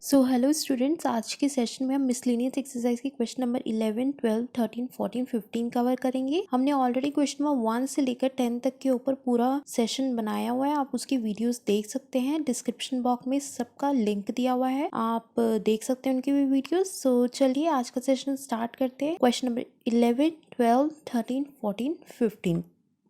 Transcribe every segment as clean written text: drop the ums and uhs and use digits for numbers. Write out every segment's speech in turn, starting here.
So hello students, आज के session में हम मिसलेनियस एक्सरसाइज के क्वेश्चन नंबर 11, 12, 13, 14, 15 कवर करेंगे। हमने ऑलरेडी क्वेश्चन नंबर 1 से लेकर 10 तक के ऊपर पूरा सेशन बनाया हुआ है। आप उसकी वीडियोस देख सकते हैं, डिस्क्रिप्शन बॉक्स में सबका लिंक दिया हुआ है, आप देख सकते हैं उनकी भी वीडियोस। सो चलिए आज का सेशन स्टार्ट करते हैं क्वेश्चन नंबर 11, 12, 13, 14, 15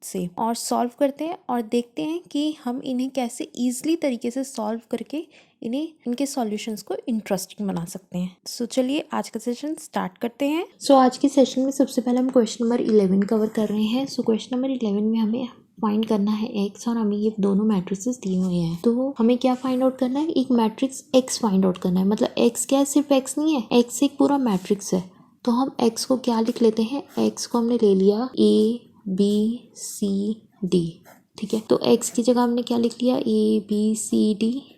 से और सॉल्व करते हैं और देखते हैं कि हम इन्हें कैसे इजीली तरीके से सॉल्व करके इनके सॉल्यूशंस को इंटरेस्टिंग बना सकते हैं। सो चलिए आज का सेशन स्टार्ट करते हैं। सो आज के सेशन में सबसे पहले हम क्वेश्चन नंबर 11 कवर कर रहे हैं। सो क्वेश्चन नंबर 11 में हमें फाइंड करना है एक्स और हमें ये दोनों मैट्रिसेस दिए हुए हैं। तो हमें क्या फाइंड आउट करना है, एक मैट्रिक्स एक्स फाइंड आउट करना है। मतलब एक्स क्या है, सिर्फ एक्स नहीं है, एक्स एक पूरा मैट्रिक्स है। तो हम एक्स को क्या लिख लेते हैं, एक्स को हमने ले लिया ए बी सी डी। ठीक है, तो एक्स की जगह हमने क्या लिख लिया, ए बी सी डी,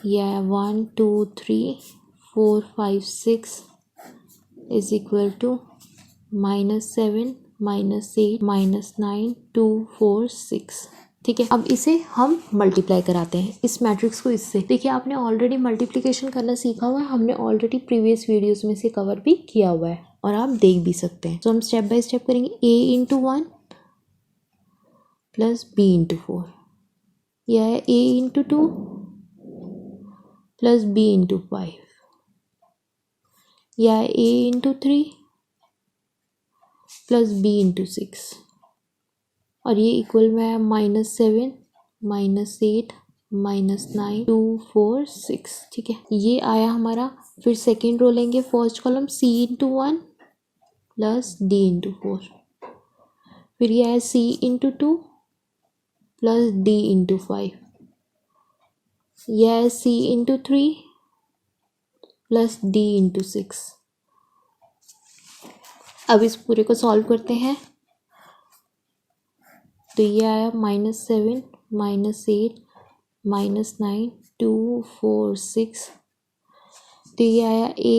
या 1 2 3 4 5 6 इज इक्वल टू -7 -8 -9 2 4 6। ठीक है, अब इसे हम मल्टीप्लाई कराते हैं इस मैट्रिक्स को इससे। देखिए आपने ऑलरेडी मल्टीप्लिकेशन करना सीखा हुआ है, हमने ऑलरेडी प्रीवियस वीडियोस में से कवर भी किया हुआ है और आप देख भी सकते हैं। तो हम स्टेप बाय स्टेप करेंगे। a into 1 plus B into 4, यह है a into 2 plus B into 5, या a into 3 plus B into 6, और ये इक्वल में है -7 -8 -9 2 4 6। ठीक है, ये आया हमारा। फिर सेकेंड रो लेंगे, first column c into 1 plus d into 4, फिर यह है c into 2 plus d into 5, यह है c into 3 plus d into 6। अब इस पूरे को सॉल्व करते हैं। तो ये आया -7 -8 -9 2 4 6। तो ये आया a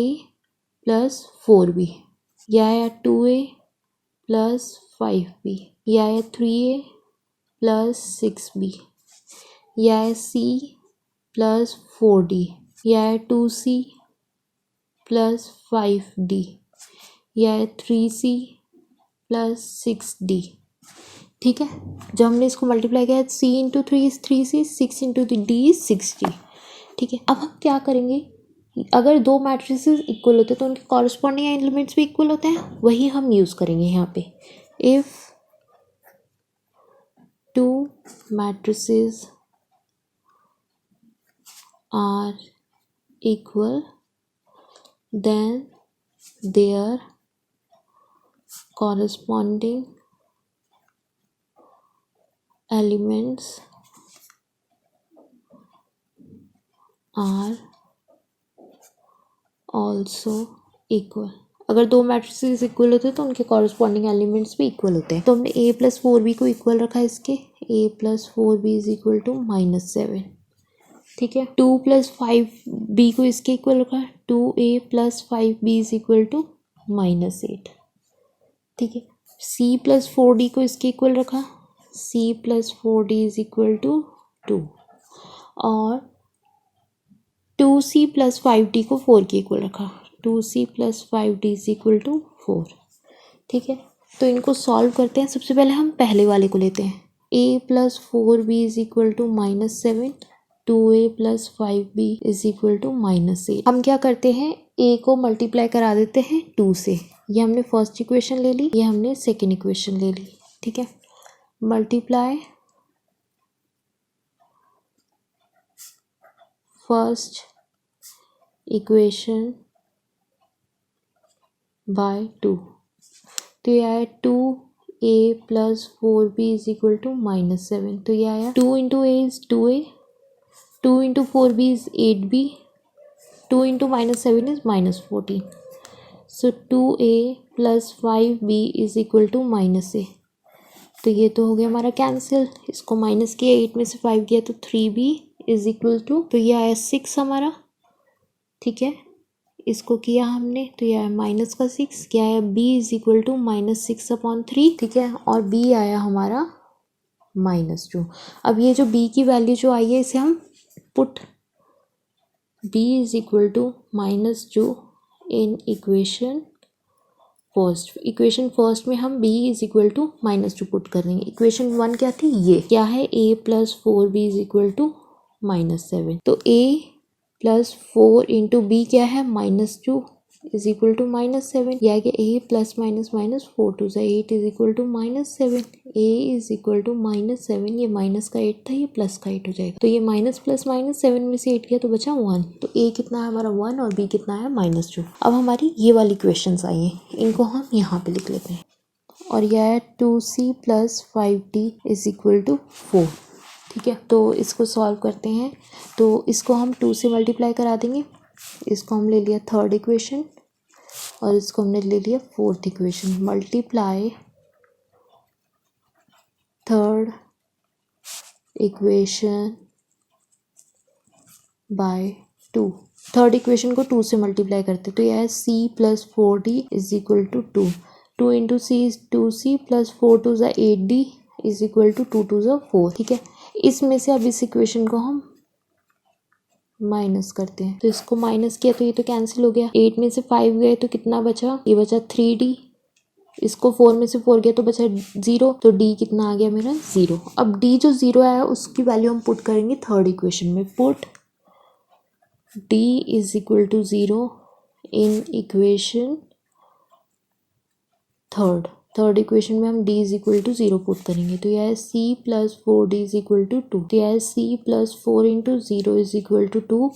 प्लस 4b, यह आया 2a प्लस 5b, यह आया 3a प्लस 6b, यह आया c प्लस 4d, यह आया 2c प्लस 5d, यह आया 3c प्लस 6d। ठीक है, जब हमने इसको मल्टीप्लाई किया, c into 3 is 3c, 6 into d is 6d। ठीक है, अब हम क्या करेंगे, अगर दो मैट्रिसेस इक्वल होते हैं तो उनके कॉरस्पॉन्डिंग एलिमेंट्स भी इक्वल होते हैं, वही हम यूज़ करेंगे यहाँ पे। If two matrices are equal then their corresponding elements are also equal। अगर दो मैट्रिसेस इक्वल होते हैं तो उनके कॉरस्पॉन्डिंग एलिमेंट्स भी इक्वल होते हैं। तो हमने a प्लस 4b को इक्वल रखा है इसके, a plus 4b is equal to -7। ठीक है, 2 प्लस 5b को इसके इक्वल रखा है, 2a plus 5b is equal to -8। ठीक है, c प्लस 4d को इसके इक्वल रखा, c plus 4d is equal to 2, और 2c प्लस 5d को 4 के इक्वल रखा, 2c plus 5d is equal to 4। ठीक है, तो इनको सॉल्व करते हैं। सबसे पहले हम पहले वाले को लेते हैं, a plus 4b is equal to -7, 2a plus 5b is equal to -8। हम क्या करते हैं, a को मल्टीप्लाई करा देते हैं 2 से। ये हमने फर्स्ट इक्वेशन ले ली, ये हमने सेकेंड इक्वेशन ले ली। ठीक है, मल्टीप्लाई फर्स्ट इक्वेशन बाय 2। तो ये आया 2a plus 4b is equal to -7। तो ये आया 2 into a is 2a, 2 into 4b is 8b, 2 into -7 is -14। So 2a plus 5b is equal to -a। तो ये तो हो गया हमारा कैंसिल, इसको माइनस किया, 8 में से 5 गया तो 3b इज इक्वल टू, तो ये आया 6 हमारा। ठीक है, इसको किया हमने तो ये आया माइनस का 6, क्या आया b इज इक्वल टू -6/3। ठीक है, और b आया हमारा -2। अब ये जो b की वैल्यू जो आई है इसे हम put b is equal to minus जो इन इक्वेशन फर्स्ट में हम b is equal to -2 put कर देंगे। इक्वेशन 1 क्या थी, ये क्या है, a plus 4b is equal to -7। तो a प्लस 4 इंटू बी क्या है, -2 इज इक्वल टू -7। यह कि a plus minus minus 4 to 8 is equal to -7। a is equal to -7, ये माइनस का 8 था, ये प्लस का 8 हो जाएगा। तो ये माइनस प्लस माइनस 7 में से 8 गया तो बचा 1। तो a कितना है हमारा 1 और b कितना है -2। अब हमारी ये वाली क्वेश्चंस आई हैं, इनको हम यहाँ पे लिख लेते हैं। और यह है 2c plus 5d is equal to 4। ठीक है, तो इसको सॉल्व करते हैं। तो इसको हम 2 से मल्टीप्लाई करा देंगे। इसको हम ले लिया थर्ड इक्वेशन और इसको हमने ले लिया fourth equation. Multiply third equation by 2। Third equation को 2 से मल्टीप्लाई करते तो यह है c plus 4d is equal to 2। 2 into C is 2c plus 4 two ज़ा 8d is equal to 2 to ज़ा 4। ठीक है, इसमें से अब इस इक्वेशन को हम माइनस करते हैं। तो इसको माइनस किया तो ये तो कैंसिल हो गया। 8 में से 5 गए तो कितना बचा, ये बचा 3d। इसको 4 में से 4 गया तो बचा 0। तो d कितना आ गया मेरा 0। अब d जो 0 आया उसकी वैल्यू हम पुट करेंगे थर्ड इक्वेशन में। Put d is equal to 0 in equation third equation में हम d is equal to 0 put करेंगे। तो यह है c plus 4d is equal to 2। तो यह है c plus 4 into 0 is equal to 2।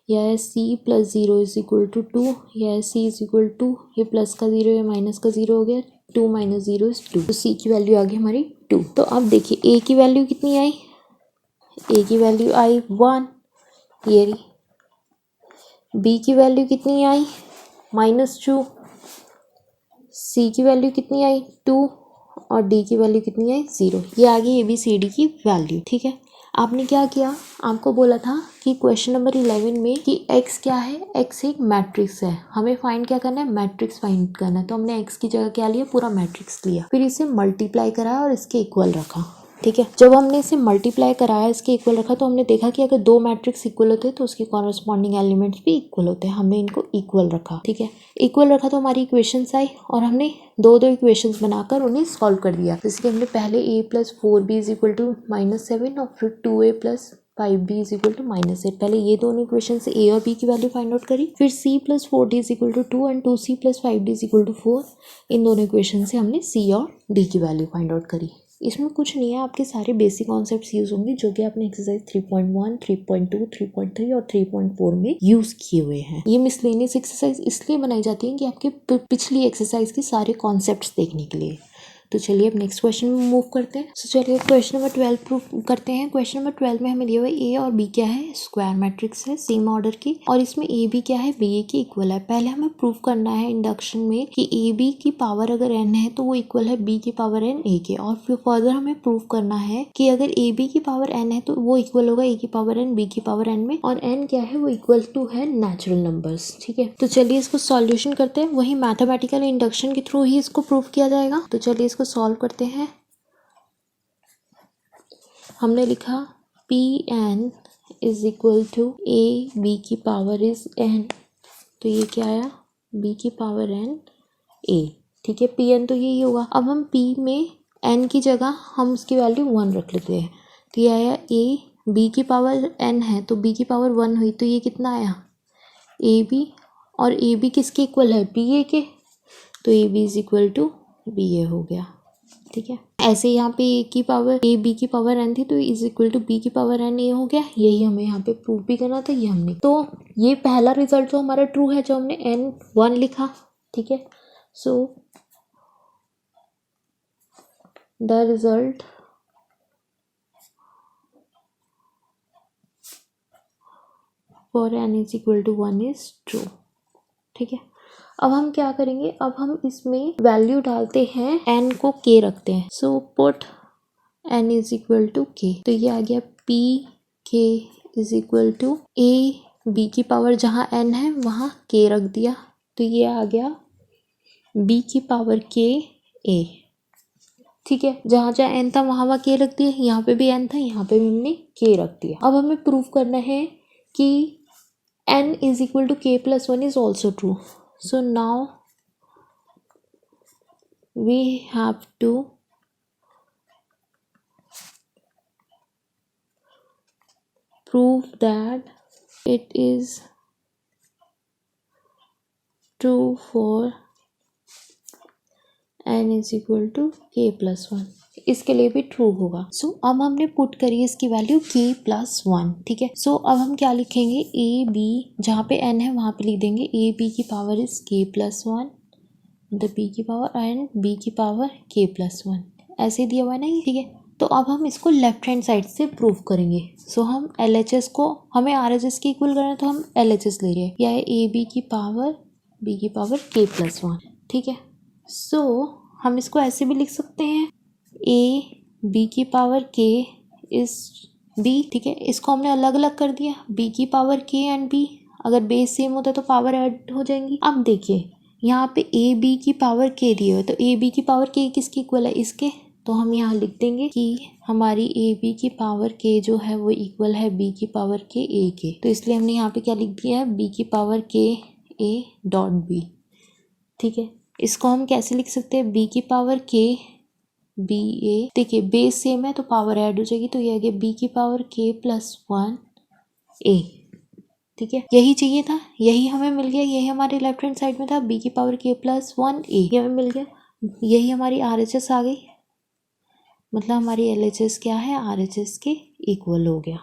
यह है c plus 0 is equal to 2। यह है c इज इक्वल टू, ये प्लस का 0 या माइनस का 0 हो गया, 2 माइनस 0 इज 2। तो c की वैल्यू आ गई हमारी 2। तो अब देखिए a की वैल्यू कितनी आई, a की वैल्यू आई 1, ये रही। b की वैल्यू कितनी आई -2। c की वैल्यू कितनी आई 2 और d की वैल्यू कितनी आई 0। ये आ गई ABCD की वैल्यू। ठीक है, आपने क्या किया, आपको बोला था कि क्वेश्चन नंबर 11 में कि x क्या है, x एक मैट्रिक्स है, हमें फाइंड क्या करना है, मैट्रिक्स फाइंड करना है। तो हमने x की जगह क्या लिया, पूरा मैट्रिक्स लिया, फिर इसे मल्टीप्लाई करा और इसके इक्वल रखा। ठीक है, जब हमने इसे मल्टीप्लाई कराया, इसके इक्वल रखा, तो हमने देखा कि अगर दो मैट्रिक्स इक्वल होते हैं तो उसके कॉरस्पॉन्डिंग एलिमेंट्स भी इक्वल होते हैं। हमने इनको इक्वल रखा। ठीक है, इक्वल रखा तो हमारी इक्वेशंस आई और हमने दो इक्वेशंस बनाकर उन्हें सॉल्व कर दिया। जैसे कि हमने पहले a plus 4b is equal to -7 और फिर 2a plus 5b is equal to -8। पहले ये दोनों इक्वेशन से a और b की वैल्यू फाइंड आउट करी, फिर c plus 4d is equal to 2 and 2c plus 5d is equal to 4। इन दोनों इक्वेशन से हमने c और d की वैल्यू फाइंड आउट करी। इसमें कुछ नहीं है, आपके सारे बेसिक कॉन्सेप्ट्स यूज होंगे जो कि आपने एक्सरसाइज 3.1, 3.2, 3.3 और 3.4 में यूज किए हुए हैं। ये मिसलेनियस एक्सरसाइज इसलिए बनाई जाती है कि आपके पिछली एक्सरसाइज के सारे कॉन्सेप्ट्स देखने के लिए। तो चलिए अब नेक्स्ट क्वेश्चन में मूव करते हैं। तो चलिए क्वेश्चन नंबर 12 प्रूव करते हैं। क्वेश्चन नंबर 12 में हमें दिया हुआ ए और बी क्या है, स्क्वायर मैट्रिक्स है सेम ऑर्डर की, और इसमें ए बी क्या है, बी ए की इक्वल है। पहले हमें प्रूव करना है इंडक्शन में कि ए बी की पावर अगर एन है तो वो इक्वल है बी की पावर एन ए के, और फिर फर्दर हमें प्रूव करना है कि अगर ए बी की पावर एन है तो वो इक्वल होगा ए की पावर एन बी की पावर एन में, और एन क्या है वो इक्वल टू है नेचुरल नंबर्स। ठीक है, तो चलिए इसको सॉल्यूशन करते हैं। वही मैथमेटिकल इंडक्शन के थ्रू ही इसको प्रूव किया जाएगा। तो चलिए इसको सॉल्व करते हैं। हमने लिखा P N is equal to A B की पावर इज एन, तो ये क्या आया, बी की पावर एन ए। ठीक है, पी एन तो यही होगा। अब हम पी में एन की जगह हम उसकी वैल्यू 1 रख लेते हैं। तो ये आया ए बी की पावर एन है तो बी की पावर 1 हुई, तो ये कितना आया ए बी, और ए बी किसके इक्वल है, बी ए के, तो A B is equal to B A हो गया। ठीक है, ऐसे यहाँ पे ए की पावर ए बी की पावर एन थी तो इज इक्वल टू बी की पावर एन ए हो गया। यही हमें यहाँ पे प्रूव भी करना था, ये हमने। तो ये पहला रिजल्ट जो हमारा ट्रू है, जो हमने एन 1 लिखा। ठीक है, so the result for N is equal to 1 is true. ठीक है, अब हम क्या करेंगे, अब हम इसमें वैल्यू डालते हैं, एन को के रखते हैं। So put N is equal to K, तो ये आ गया P K is equal to A B की पावर जहाँ एन है वहाँ के रख दिया, तो ये आ गया बी की पावर के ए। ठीक है, जहाँ जहाँ एन था वहाँ के रख दिया, यहाँ पे भी एन था, यहाँ पे भी हमने के रख दिया। अब हमें प्रूव करना है कि n is equal to k plus 1 is also true. So now we have to prove that it is true for n is equal to k plus 1. इसके लिए भी ट्रू होगा. सो अब हमने पुट करी है इसकी वैल्यू k प्लस 1. ठीक है. सो अब हम क्या लिखेंगे, ए बी, जहाँ पे n है वहाँ पे लिख देंगे ए बी की power is k plus 1, the B की पावर एंड बी की पावर k प्लस 1. ऐसे दिया हुआ है ना ये. ठीक है. तो अब हम इसको लेफ्ट हैंड साइड से प्रूव करेंगे. सो हम LHS को, हमें RHS की इक्वल करना है तो हम LHS ले रहे हैं. यह है ए बी की पावर बी की पावर k प्लस 1. ठीक है. सो हम इसको ऐसे भी लिख सकते हैं, ए बी की पावर k इज b. ठीक है. इसको हमने अलग अलग कर दिया, b की पावर k एंड b. अगर बेस सेम होता है तो पावर ऐड हो जाएंगी. अब देखिए यहाँ पे ए बी की पावर k दिए हुए, तो ए बी की पावर k किसकी इक्वल है, इसके. तो हम यहाँ लिख देंगे कि हमारी ए बी की पावर k जो है वो इक्वल है b की पावर k a के. तो इसलिए हमने यहाँ पे क्या लिख दिया है, b की power k a dot b. ठीक है. इसको हम कैसे लिख सकते हैं, b की पावर k बी ए. देखिए बेस सेम है तो पावर ऐड हो जाएगी, तो ये आ गया बी की पावर k प्लस 1 ए. ठीक है. यही चाहिए था, यही हमें मिल गया. यही हमारे लेफ्ट हैंड साइड में था, बी की पावर k प्लस 1 ए. ये हमें मिल गया. यही हमारी RHS आ गई. मतलब हमारी LHS क्या है, RHS के इक्वल हो गया.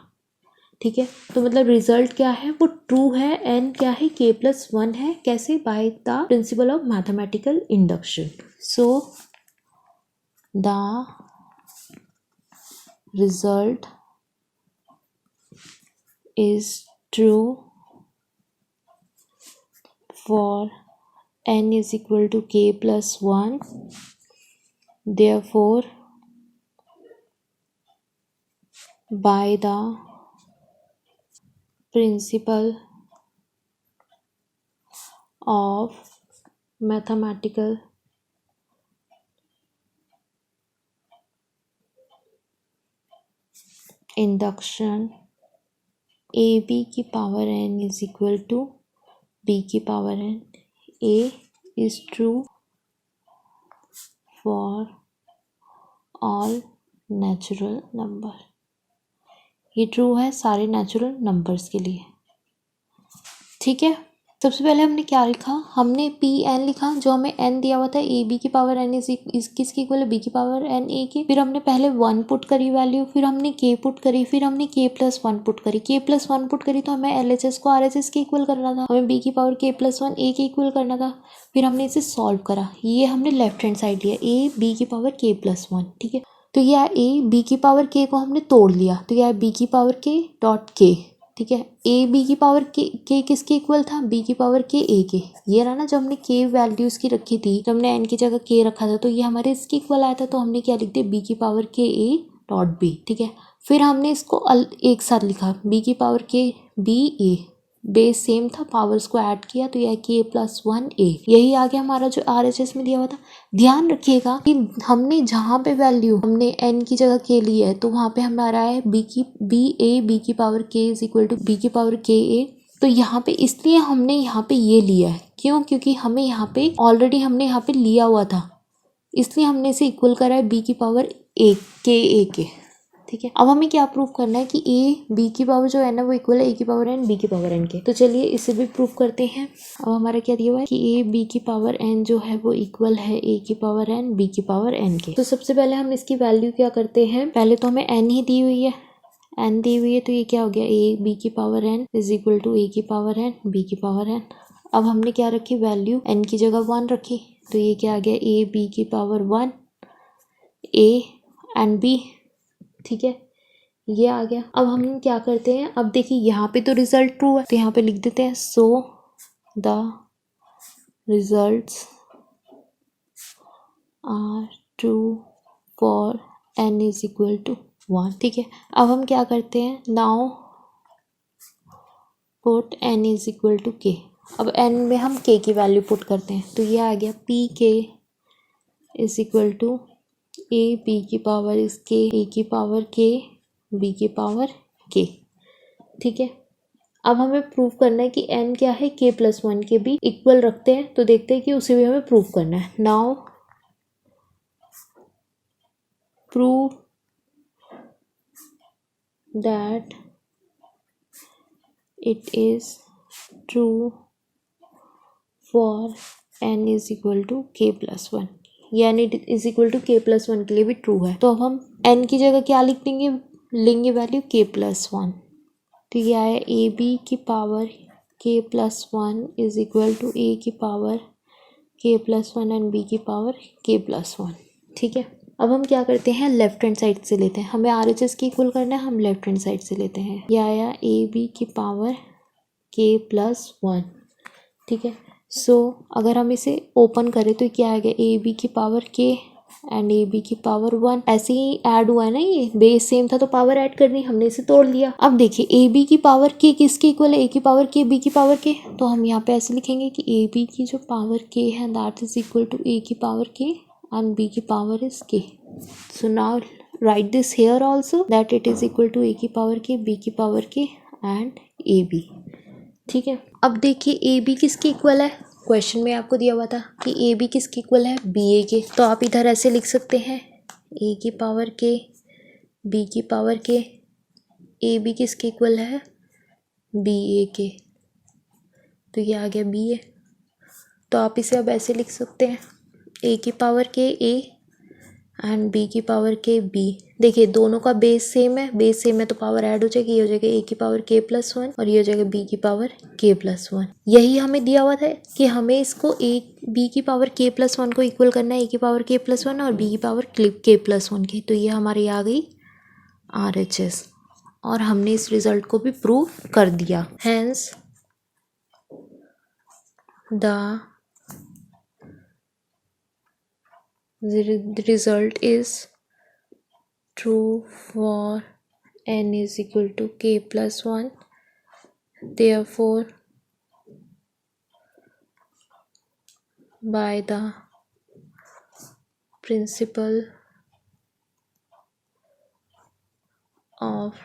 ठीक है. तो मतलब रिजल्ट क्या है, वो ट्रू है. एन क्या है, k प्लस 1 है. कैसे, by the principle of mathematical induction. So the result is true for n is equal to k plus 1. Therefore, by the principle of mathematical induction, a B की power n is equal to b की power n. a is true for all natural number. ये true है सारे natural numbers के लिए. ठीक है. सबसे पहले हमने क्या लिखा, हमने पी एन लिखा, जो हमें एन दिया हुआ था ए बी की पावर एन इस किसकी इक्वल है, बी की पावर एन ए की. फिर हमने पहले 1 पुट करी वैल्यू, फिर हमने के पुट करी, फिर हमने के प्लस 1 पुट करी. के प्लस 1 पुट करी तो हमें LHS को RHS के इक्वल करना था, हमें बी की पावर के प्लस 1 ए के इक्वल करना था. फिर हमने इसे सॉल्व करा. ये हमने लेफ्ट हैंड साइड लिया, ए बी की पावर के प्लस 1. ठीक है. तो यह ए बी की पावर के को हमने तोड़ लिया, तो यह बी की पावर के डॉट के. ठीक है. ए बी की पावर के किसके इक्वल था, बी की पावर के ए के. ये रहा ना, जब हमने के वैल्यूज की रखी थी, जब हमने एन की जगह के रखा था, तो ये हमारे इसके इक्वल आया था. तो हमने क्या लिख दिया, बी की पावर के ए डॉट बी. ठीक है. फिर हमने इसको एक साथ लिखा, बी की पावर के बी ए. बेस सेम था, पावर्स को ऐड किया तो यह के प्लस 1 ए. यही आ गया हमारा जो RHS में दिया हुआ था. ध्यान रखिएगा कि हमने जहाँ पे वैल्यू हमने एन की जगह के ली है, तो वहाँ पे हमारा है बी की पावर के इज इक्वल टू बी की पावर के ए. तो यहाँ पे इसलिए हमने यहाँ पे ये लिया है, क्यों, क्योंकि हमें यहाँ पे ऑलरेडी हमने यहाँ पे लिया हुआ था, इसलिए हमने इसे इक्वल करा है बी की पावर ए के. ठीक है. अब हमें क्या प्रूव करना है कि ए बी की पावर जो है ना वो इक्वल है ए की पावर एन बी की पावर एन के. तो चलिए इसे भी प्रूव करते हैं. अब हमारा क्या दिया हुआ है कि ए बी की पावर एन जो है वो इक्वल है ए की पावर एन बी की पावर एन के. तो सबसे पहले हम इसकी वैल्यू क्या करते हैं, पहले तो हमें एन ही दी हुई है, एन दी हुई है, तो ये क्या हो गया, ए बी की power n is equal to a की पावर एन बी की पावर एन. अब हमने क्या रखी वैल्यू, एन की जगह 1 रखी, तो ये क्या आ गया, ए बी की पावर 1 ए एंड बी. ठीक है. ये आ गया. अब हम क्या करते हैं, अब देखिए यहाँ पे तो रिजल्ट ट्रू है, तो यहाँ पे लिख देते हैं, so the results are true for n is equal to 1. ठीक है. अब हम क्या करते हैं, now put n is equal to k. अब n में हम k की वैल्यू पुट करते हैं, तो ये आ गया P K is equal to A B की पावर इस के ए की पावर के बी की पावर के. ठीक है. अब हमें प्रूव करना है कि n क्या है, k+1 के भी इक्वल रखते हैं, तो देखते हैं कि उसे भी हमें प्रूव करना है। Now prove that it is true for n is equal to k+1, यानी इज इक्वल टू k+1 के लिए भी ट्रू है। तो अब हम n की जगह क्या लिख देंगे, लेंगे वैल्यू k+1। तो ये आया ए बी की power k+1 is equal to a की पावर k+1 एंड बी की पावर k+1। ठीक है, अब हम क्या करते हैं, लेफ्ट हैंड साइड से लेते हैं, हमें RHS की इक्वल करना है, हम लेफ्ट हैंड साइड से लेते हैं। ये आया ए बी की पावर k+1। ठीक है, सो अगर हम इसे ओपन करें तो क्या आएगा, ए बी की power k and A B की पावर 1। ऐसे ही ऐड हुआ है ना, ये बेस सेम था तो पावर ऐड करनी, हमने इसे तोड़ लिया। अब देखिए ए बी की पावर k किसके इक्वल है, ए की पावर k बी की पावर k, तो हम यहाँ पे ऐसे लिखेंगे कि ए बी की जो पावर k है that is equal to a की पावर k एंड b की power is k। So now write this here also that it is equal to a की पावर k, b की power k and A b. ठीक है, अब देखिए a B किसके equal है, क्वेश्चन में आपको दिया हुआ था कि ए बी किसके इक्वल है, बी ए के। तो आप इधर ऐसे लिख सकते हैं ए की पावर के, बी की पावर के, ए बी किसके इक्वल है, बी ए के। तो ये आ गया बी ए। तो आप इसे अब ऐसे लिख सकते हैं ए की पावर के ए एंड बी की पावर के बी। देखिए दोनों का बेस सेम है तो पावर ऐड हो जाएगी, ये हो जाएगा ए की पावर k+1 और ये हो जाएगा बी की पावर k+1। यही हमें दिया हुआ था कि हमें इसको ए बी की पावर k+1 को इक्वल करना है ए की पावर k+1 और बी की पावर k+1 के। तो ये हमारी आ गई RHS और हमने इस रिजल्ट को भी प्रूव कर दिया। Hence the result is true for n is equal to k+1, therefore by the principle of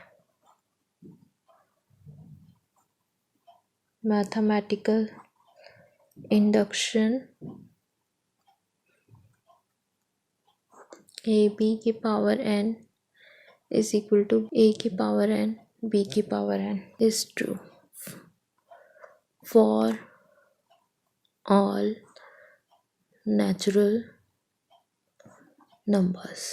mathematical induction a b की power n is equal to a की पावर n b की power n is true for all natural numbers।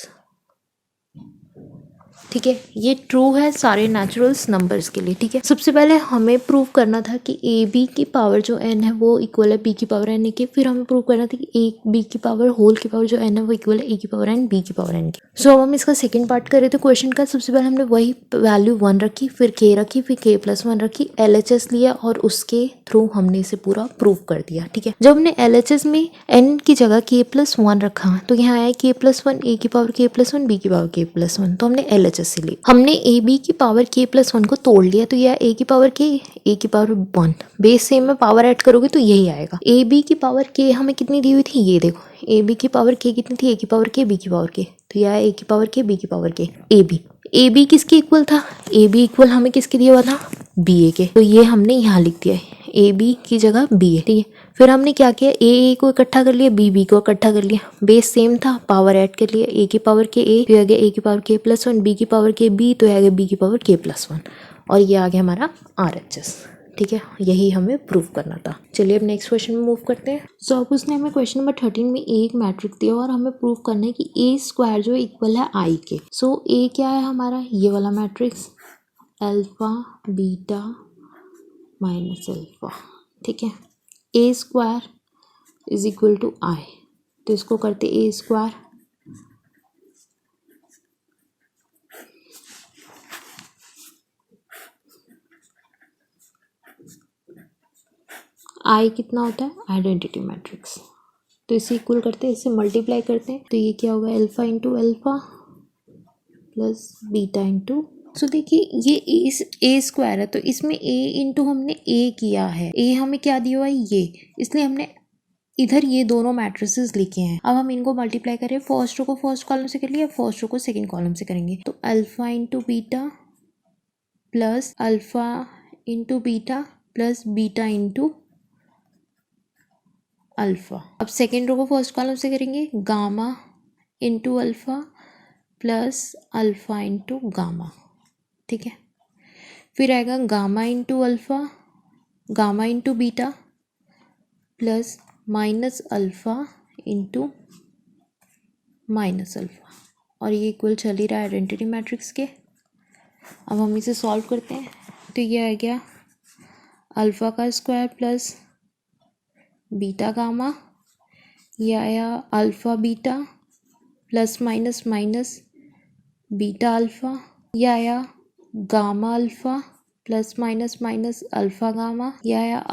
ठीक है, ये true है सारे naturals numbers के लिए। ठीक है, सबसे पहले हमें प्रूव करना था कि ए बी की पावर जो n है वो इक्वल है बी की पावर n के। फिर हमें प्रूव करना था कि ए बी की पावर होल की पावर जो n है वो इक्वल है ए की पावर n बी की पावर n की। सो अब हम इसका सेकंड पार्ट कर रहे थे क्वेश्चन का। सबसे पहले हमने वही वैल्यू 1 रखी, फिर k रखी, फिर k+1 रखी, LHS लिया और उसके थ्रू हमने इसे पूरा प्रूव कर दिया। ठीक है, जब हमने LHS में n की जगह k+1 रखा तो यहाँ आया k+1 ए की पावर k+1 बी की पावर k+1, तो हमने LHS से ली। हमने ए बी की पावर k+1 को तोड़ लिया तो यह ए की पावर k, ए की पावर 1, बेस सेम में पावर ऐड करोगे तो यही आएगा। ए बी की पावर k हमें कितनी दी हुई थी, ये देखो ए बी की पावर k कितनी थी, ए की पावर k बी की पावर k, तो यह ए की पावर k बी की पावर k। ए बी किसके इक्वल था, ए बी इक्वल हमें किसके दिया हुआ था, बी ए के। तो ये हमने यहाँ लिख दिया है ए बी की जगह बी ए। ठीक है, फिर हमने क्या किया, ए को इकट्ठा कर लिया, बी को इकट्ठा कर लिया, बेस सेम था पावर ऐड कर लिया, ए की पावर के ए तो आ गया ए की पावर k+1, बी की पावर के बी तो आ गया बी की पावर k+1 और ये आ गया हमारा RHS। ठीक है, यही हमें प्रूव करना था। चलिए अब नेक्स्ट क्वेश्चन में मूव करते हैं। सो अब उसने हमें क्वेश्चन नंबर 13 में एक मैट्रिक्स दिया और हमें प्रूव करना है कि ए स्क्वायर जो इक्वल है आई के। सो ए क्या है हमारा, ये वाला matrix alpha beta minus alpha. ठीक है, ए स्क्वायर इज इक्वल टू आई, तो इसको करते ए स्क्वायर आई कितना होता है, आइडेंटिटी मैट्रिक्स, तो इसे इक्वल करते हैं, इसे मल्टीप्लाई करते हैं तो ये क्या होगा, alpha into alpha plus beta into. So देखिए ये ए स्क्वायर है तो इसमें ए इंटू हमने ए किया है, ए हमें क्या दिया हुआ है ये, इसलिए हमने इधर ये दोनों मैट्रिसेस लिखे हैं। अब हम इनको मल्टीप्लाई करें, फर्स्ट रो को फर्स्ट कॉलम से कर लिया, फर्स्ट रो को सेकंड कॉलम से करेंगे तो alpha into beta plus alpha into beta plus beta into alpha. अब सेकेंड रो को फर्स्ट कॉलम से करेंगे, gamma into alpha plus alpha into gamma. ठीक है, फिर आएगा gamma into alpha, gamma into beta plus minus alpha into minus alpha, और ये इक्वल चल ही रहा है आइडेंटिटी मैट्रिक्स के। अब हम इसे सॉल्व करते हैं, तो ये आ गया अल्फ़ा का स्क्वायर प्लस बीटा गामा, ये आया alpha beta plus minus minus beta alpha, ये आया gamma alpha plus minus minus alpha gamma, ये आया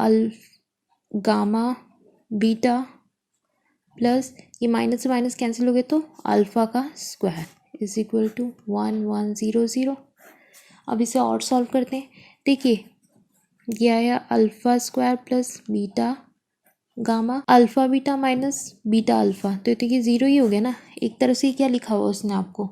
गामा बीटा प्लस ये माइनस से माइनस कैंसिल हो गए तो अल्फ़ा का स्क्वायर इज इक्वल टू 1 1 0 0। अब इसे और सॉल्व करते हैं। देखिए ये आया alpha square plus beta gamma, alpha beta minus beta alpha, तो देखिए ज़ीरो ही हो गया ना। एक तरह से क्या लिखा हुआ उसने आपको,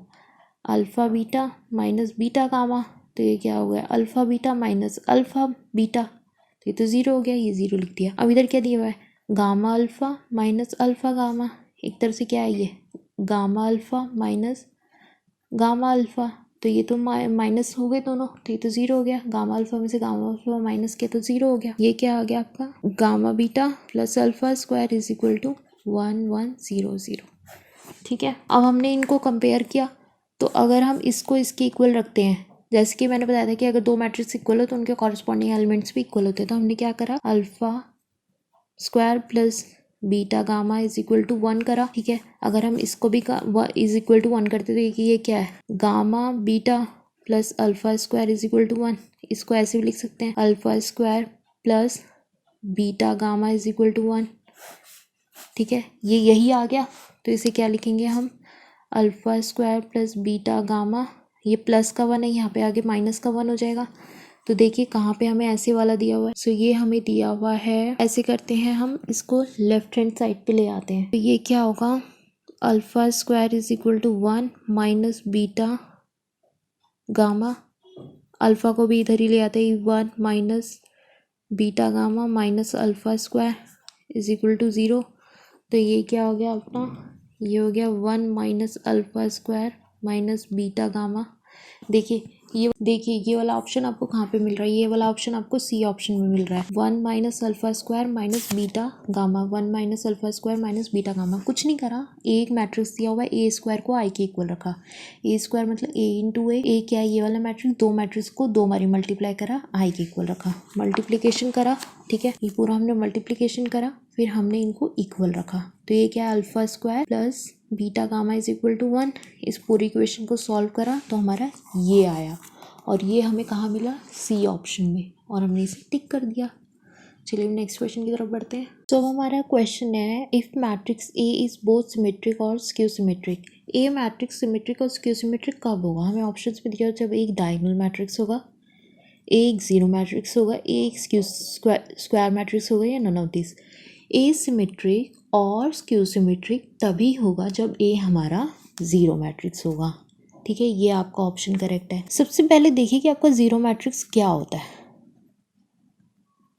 alpha beta minus beta gamma, तो ये क्या हो गया alpha beta minus alpha beta, तो ये तो ज़ीरो हो गया, ये ज़ीरो लिख दिया। अब इधर क्या दिया हुआ है, gamma alpha minus alpha gamma, एक तरह से क्या है ये gamma alpha minus gamma alpha, तो ये तो माइनस हो गए दोनों, तो ये तो ज़ीरो हो गया। गामा अल्फ़ा में से गामा अल्फ़ा माइनस किया तो ज़ीरो हो गया। ये क्या आ गया आपका gamma beta plus alpha square is equal to 1 1 0 0। ठीक है, अब हमने इनको कंपेयर किया, तो अगर हम इसको इसके इक्वल रखते हैं, जैसे कि मैंने बताया था कि अगर दो मैट्रिक्स इक्वल हो तो उनके कॉरस्पॉन्डिंग एलिमेंट्स भी इक्वल होते हैं, तो हमने क्या करा alpha square plus beta gamma is equal to 1 करा। ठीक है, अगर हम इसको भी इज इक्वल टू 1 करते तो ये क्या है gamma beta plus alpha square is equal to 1, इसको ऐसे भी लिख सकते हैं alpha square plus beta gamma is equal to 1। ठीक है, ये यही आ गया, तो इसे क्या लिखेंगे हम alpha square plus beta gamma, ये प्लस का 1 है, यहाँ पे आगे माइनस का 1 हो जाएगा। तो देखिए कहाँ पे हमें ऐसे वाला दिया हुआ है, सो ये हमें दिया हुआ है, ऐसे करते हैं हम इसको लेफ्ट हैंड साइड पे ले आते हैं, तो ये क्या होगा alpha square is equal to 1 minus beta gamma, alpha को भी इधर ही ले आते हैं 1 minus beta gamma minus alpha square is equal to 0। तो ये क्या हो गया अपना, ये हो गया 1 minus alpha square minus beta gamma. देखिए ये वाला ऑप्शन आपको कहाँ पे मिल रहा है, ये वाला ऑप्शन आपको सी ऑप्शन में मिल रहा है 1 minus alpha square minus beta gamma, 1 minus alpha square minus beta gamma. कुछ नहीं करा, एक मैट्रिक्स दिया हुआ है, ए स्क्वायर को आई के इक्वल रखा, ए स्क्वायर मतलब ए इंटू ए क्या है ये वाला मैट्रिक्स, दो मैट्रिक्स को दो बारी मल्टीप्लाई करा, आई के इक्वल रखा, मल्टीप्लिकेशन करा। ठीक है, ये पूरा हमने मल्टीप्लिकेशन करा, फिर हमने इनको इक्वल रखा, तो ये क्या है alpha square plus beta gamma is equal to 1। इस पूरी इक्वेशन को सॉल्व करा तो हमारा ये आया, और ये हमें कहाँ मिला सी ऑप्शन में, और हमने इसे टिक कर दिया। चलिए नेक्स्ट क्वेश्चन की तरफ बढ़ते हैं। तो हमारा क्वेश्चन है if matrix A is both symmetric और स्क्यू सिमेट्रिक, ए मैट्रिक्स सिमेट्रिक और स्क्यू सिमेट्रिक कब होगा। हमें ऑप्शंस में दिया जब एक डायगोनल मैट्रिक्स होगा, एक जीरो मैट्रिक्स होगा, एक स्क्यू स्क्वायर मैट्रिक्स होगा, या none of this. A symmetric और स्क्यू सिमेट्रिक तभी होगा जब ए हमारा ज़ीरो मैट्रिक्स होगा। ठीक है, ये आपका ऑप्शन करेक्ट है। सबसे पहले देखिए कि आपका ज़ीरो मैट्रिक्स क्या होता है।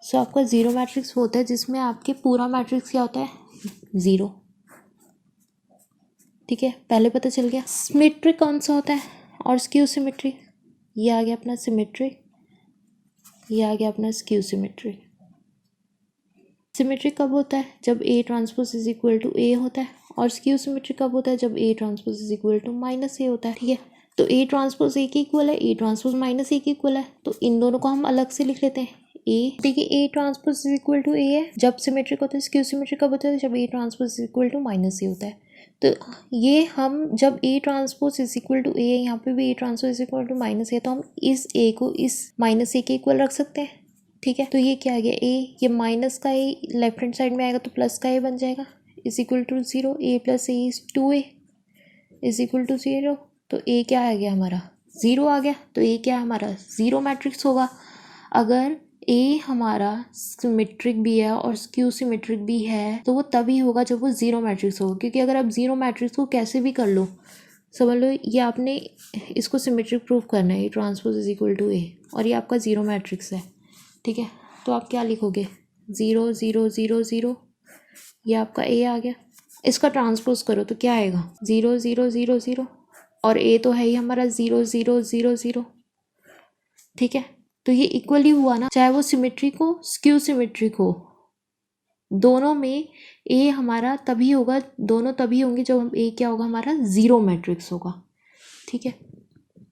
सो आपका ज़ीरो मैट्रिक्स होता है जिसमें आपके पूरा मैट्रिक्स क्या होता है ज़ीरो। ठीक है, पहले पता चल गया। सिमेट्रिक कौन सा होता है और स्क्यू सिमेट्रिक, ये आ गया अपना सिमेट्रिक, ये आ गया अपना स्क्यू सिमेट्रिक। सिमेट्रिक कब होता है जब a transpose is equal to a होता है, और स्क्यू सिमेट्रिक कब होता है जब a transpose is equal to minus a होता है। ठीक है, तो ए ट्रांसपोज ए के इक्वल है, ए ट्रांसपोज माइनस ए के इक्वल है, तो इन दोनों को हम अलग से लिख लेते हैं। ए देखिए a transpose is equal to a है जब सिमेट्रिक होता है, स्क्यू सिमेट्रिक कब होता है जब a transpose is equal to minus a होता है। तो ये हम जब a transpose is equal to a है, यहाँ पे भी a transpose is equal to minus a, तो हम इस ए को इस माइनस ए के इक्वल रख सकते हैं। ठीक है, तो ये क्या आ गया ए, ये माइनस का ए लेफ्ट हैंड साइड में आएगा तो प्लस का ए बन जाएगा is equal to 0, A plus A is 2a is equal to 0। तो ए क्या आ गया हमारा 0 आ गया, तो ए क्या हमारा ज़ीरो मैट्रिक्स होगा। अगर ए हमारा सिमेट्रिक भी है और स्क्यू सिमेट्रिक भी है तो वो तभी होगा जब वो ज़ीरो मैट्रिक्स होगा, क्योंकि अगर आप ज़ीरो मैट्रिक्स को कैसे भी कर लो, समझ लो ये आपने इसको सिमेट्रिक प्रूफ करना है, a transpose is equal to a, और ये आपका ज़ीरो मैट्रिक्स है, ठीक है, तो आप क्या लिखोगे 0 0 0 0, ये आपका ए आ गया। इसका ट्रांसपोज करो तो क्या आएगा 0 0 0 0, और ए तो है ही हमारा 0 0 0 0। ठीक है, तो ये इक्वली हुआ ना, चाहे वो सिमेट्रिक हो स्क्यू सिमेट्रिक हो, दोनों में ए हमारा तभी होगा, दोनों तभी होंगे जब ए क्या होगा हमारा जीरो मैट्रिक्स होगा। ठीक है,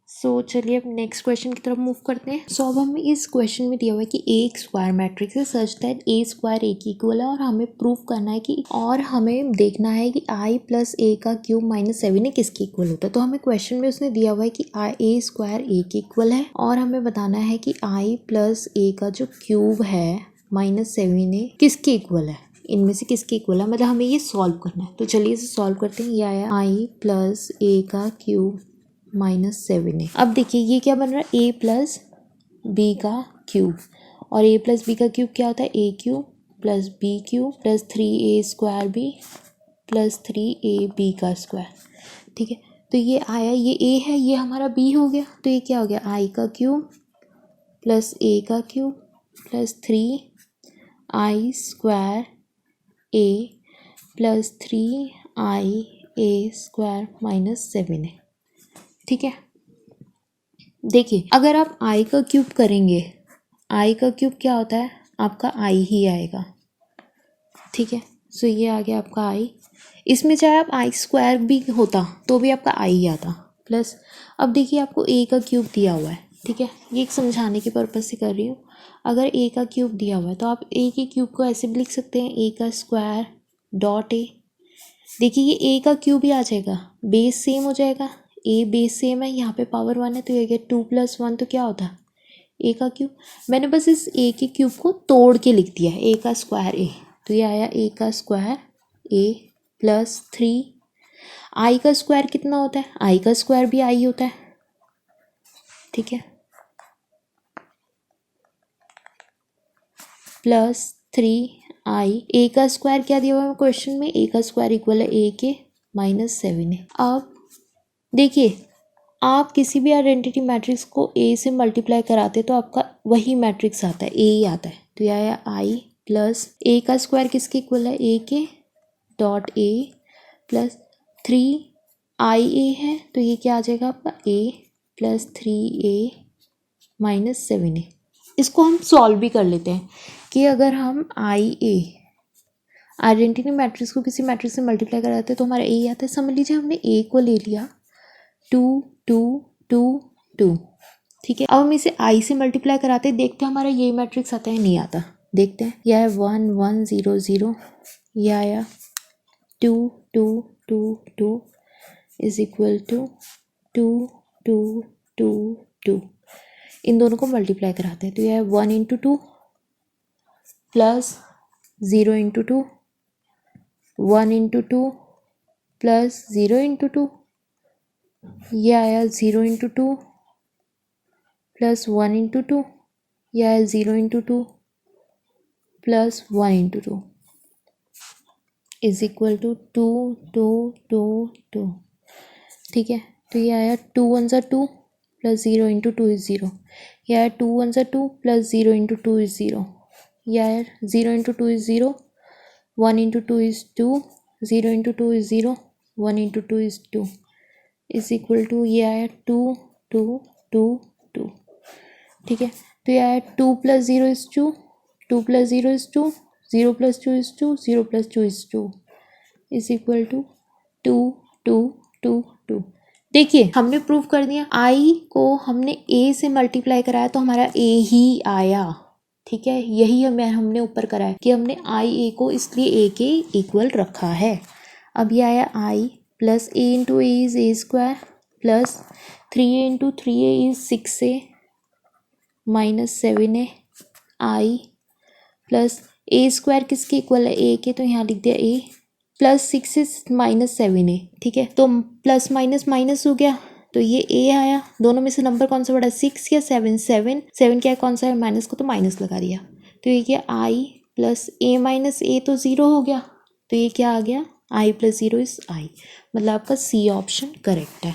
सो चलिए अब नेक्स्ट क्वेश्चन की तरफ मूव करते हैं। सो अब हमें इस क्वेश्चन में दिया हुआ है कि ए एक स्क्वायर मैट्रिक्स है सच दैट ए स्क्वायर ए की इक्वल है, और हमें प्रूफ करना है कि, और हमें देखना है कि आई प्लस ए का क्यूब माइनस 7 है किसके इक्वल होता है। तो हमें क्वेश्चन में उसने दिया हुआ है कि ए स्क्वायर ए के इक्वल है, और हमें बताना है कि आई प्लस ए का जो क्यूब है माइनस 7 है किसके इक्वल है, इनमें से किसके इक्वल है, मतलब हमें ये सॉल्व करना है। तो चलिए इसे सॉल्व करते हैं। ये आया आई प्लस ए का क्यूब -7 है। अब देखिए ये क्या बन रहा है ए प्लस बी का क्यूब, और ए प्लस बी का क्यूब क्या होता है a cube plus b cube plus 3a square b plus 3ab का स्क्वायर। ठीक है, तो ये आया, ये ए है, ये हमारा बी हो गया, तो ये क्या हो गया आई का क्यूब प्लस ए का क्यूब प्लस 3i स्क्वायर ए प्लस 3ia स्क्वायर -7 है। ठीक है, देखिए अगर आप आई का क्यूब करेंगे, आई का क्यूब क्या होता है आपका आई ही आएगा। ठीक है, सो ये आ गया आपका आई, इसमें चाहे आप आई स्क्वायर भी होता तो भी आपका आई ही आता प्लस। अब देखिए आपको ए का क्यूब दिया हुआ है, ठीक है, ये एक समझाने के पर्पज़ से कर रही हूँ। अगर ए का क्यूब दिया हुआ है तो आप ए के क्यूब को ऐसे भी लिख सकते हैं ए का स्क्वायर डॉट ए। देखिए ये ए का क्यूब ही आ जाएगा, बेस सेम हो जाएगा, ए बेस सेम है, यहाँ पे पावर 1 है तो ये गया 2 + 1 तो क्या होता है ए का क्यूब। मैंने बस इस ए के क्यूब को तोड़ के लिख दिया है ए का स्क्वायर ए, तो ये आया ए का स्क्वायर ए प्लस 3 आई का स्क्वायर कितना होता है, आई का स्क्वायर भी आई होता है। ठीक है, प्लस 3i, ए का स्क्वायर क्या दिया हुआ है क्वेश्चन में, ए का स्क्वायर इक्वल है ए के -7 है। अब देखिए आप किसी भी आइडेंटिटी मैट्रिक्स को ए से मल्टीप्लाई कराते तो आपका वही मैट्रिक्स आता है, ए ही आता है। तो यह आया आई प्लस ए का स्क्वायर किसके इक्वल है ए के डॉट ए प्लस 3ia है, तो ये क्या आ जाएगा आपका ए प्लस 3a -7 है। इसको हम सॉल्व भी कर लेते हैं कि अगर हम आइडेंटिटी मैट्रिक्स को किसी मैट्रिक्स से मल्टीप्लाई कराते हैं तो हमारा ए आता है। समझ लीजिए हमने ए को ले लिया 2 2 2 2। ठीक है, अब हम इसे आई से मल्टीप्लाई कराते हैं, देखते हैं हमारा ये मैट्रिक्स आता है नहीं आता, देखते हैं। यह है 1 1 0 0, यह आया 2 2 2 2 इज इक्वल टू 2 2 2 2। इन दोनों को मल्टीप्लाई कराते हैं तो यह है 1 × 2 प्लस 0 × 2, 1 × 2 प्लस 0 × 2, यह आया 0 × 2 प्लस 1 × 2, यह आया 0 × 2 प्लस 1 × 2 इज इक्वल टू 2 2 2 2। ठीक है, तो ये आया 2 1 2 प्लस 0 × 2 इज 0, यह आया 2 1 2 प्लस 0 × 2 इज 0, यह आया 0 × 2 is 0, 1 × 2 is 2, 0 × 2 is 0, 1 × 2 is 2 is equal to ये आया 2 2 2 2। ठीक है, तो ये आया 2 + 0 is 2, 2 + 0 is 2, 0 + 2 is 2, 0 + 2 is 2 is equal to 2 2 2 2। देखिए हमने प्रूव कर दिया, आई को हमने ए से मल्टीप्लाई कराया तो हमारा ए ही आया। ठीक है, यही हमने ऊपर कराया कि हमने आई ए को इसलिए ए के इक्वल रखा है। अब ये आया I plus a × a is a square plus 3a × 3a is 6a -7a I plus a square किसके इक्वल है a के, तो यहाँ लिख दिया a प्लस 6 इज -7a। ठीक है, तो प्लस माइनस माइनस हो गया तो ये a आया। दोनों में से नंबर कौन सा बड़ा है 6 या 7, 7 क्या कौन सा है माइनस को, तो माइनस लगा दिया तो ये क्या आई प्लस a -a तो 0 हो गया, तो ये क्या आ गया i + 0 इज i, मतलब आपका सी ऑप्शन करेक्ट है।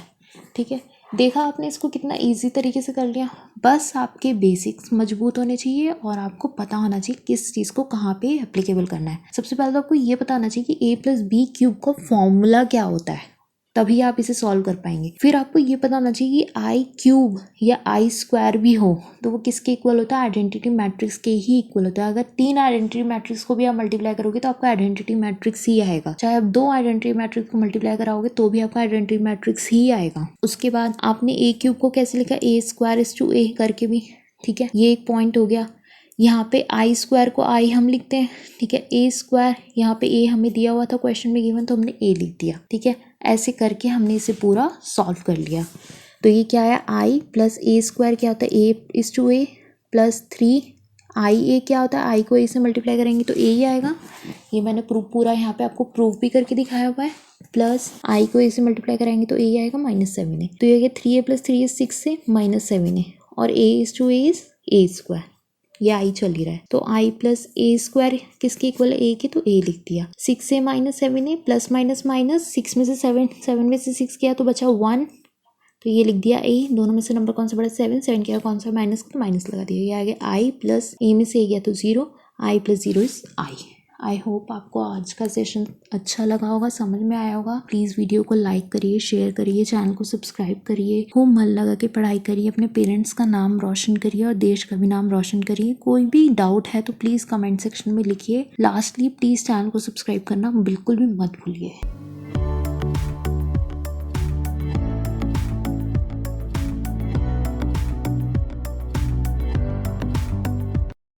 ठीक है, देखा आपने इसको कितना इजी तरीके से कर लिया। बस आपके बेसिक्स मजबूत होने चाहिए और आपको पता होना चाहिए किस चीज़ को कहाँ पे एप्लीकेबल करना है। सबसे पहले तो आपको ये पता होना चाहिए कि a+b³ का फॉर्मूला क्या होता है, तभी आप इसे सॉल्व कर पाएंगे। फिर आपको ये पता होना चाहिए कि i³ या i² भी हो तो वो किसके इक्वल होता है, आइडेंटिटी मैट्रिक्स के ही इक्वल होता है। अगर 3 आइडेंटिटी मैट्रिक्स को भी आप मल्टीप्लाई करोगे तो आपका आइडेंटिटी मैट्रिक्स ही आएगा। चाहे आप 2 आइडेंटिटी मैट्रिक्स को मल्टीप्लाई कराओगे तो भी आपका आइडेंटिटी मैट्रिक्स ही आएगा। उसके बाद आपने a³ को कैसे लिखा, a² करके भी, ठीक है, ये एक पॉइंट हो गया। यहाँ पे i² को i हम लिखते हैं, ठीक है, a², यहाँ पे a हमें दिया हुआ था क्वेश्चन में गिवन तो हमने a लिख दिया, ठीक है। ऐसे करके हमने इसे पूरा सॉल्व कर लिया। तो ये क्या है, i प्लस a² क्या होता है, a/a प्लस 3 क्या होता है, i को a से मल्टीप्लाई करेंगे तो a ही आएगा। ये मैंने प्रूफ पूरा यहाँ पे आपको प्रूफ भी करके दिखाया हुआ है। प्लस i को a से मल्टीप्लाई कराएंगे तो a ही आएगा -7a। तो ये 3a + 3 is 6 से -7a और a/a इज a², ये आई चल ही रहा है। तो i प्लस a² किसके इक्वल है, a के, तो a लिख दिया। 6 से -7a प्लस माइनस माइनस 6 में से 7 में से 6 किया तो बचा 1, तो ये लिख दिया a। दोनों में से नंबर कौन सा बड़ा, 7 किया कौन सा माइनस, तो माइनस लगा दिया। ये आ गया i प्लस a में से a गया तो 0, i plus 0 is i। I hope आपको आज का सेशन अच्छा लगा होगा, समझ में आया होगा। प्लीज़ वीडियो को लाइक करिए, शेयर करिए, चैनल को सब्सक्राइब करिए, खूब मन लगा के पढ़ाई करिए, अपने पेरेंट्स का नाम रोशन करिए और देश का भी नाम रोशन करिए। कोई भी डाउट है तो प्लीज़ कमेंट सेक्शन में लिखिए। लास्टली प्लीज़ चैनल को सब्सक्राइब करना बिल्कुल भी मत भूलिए।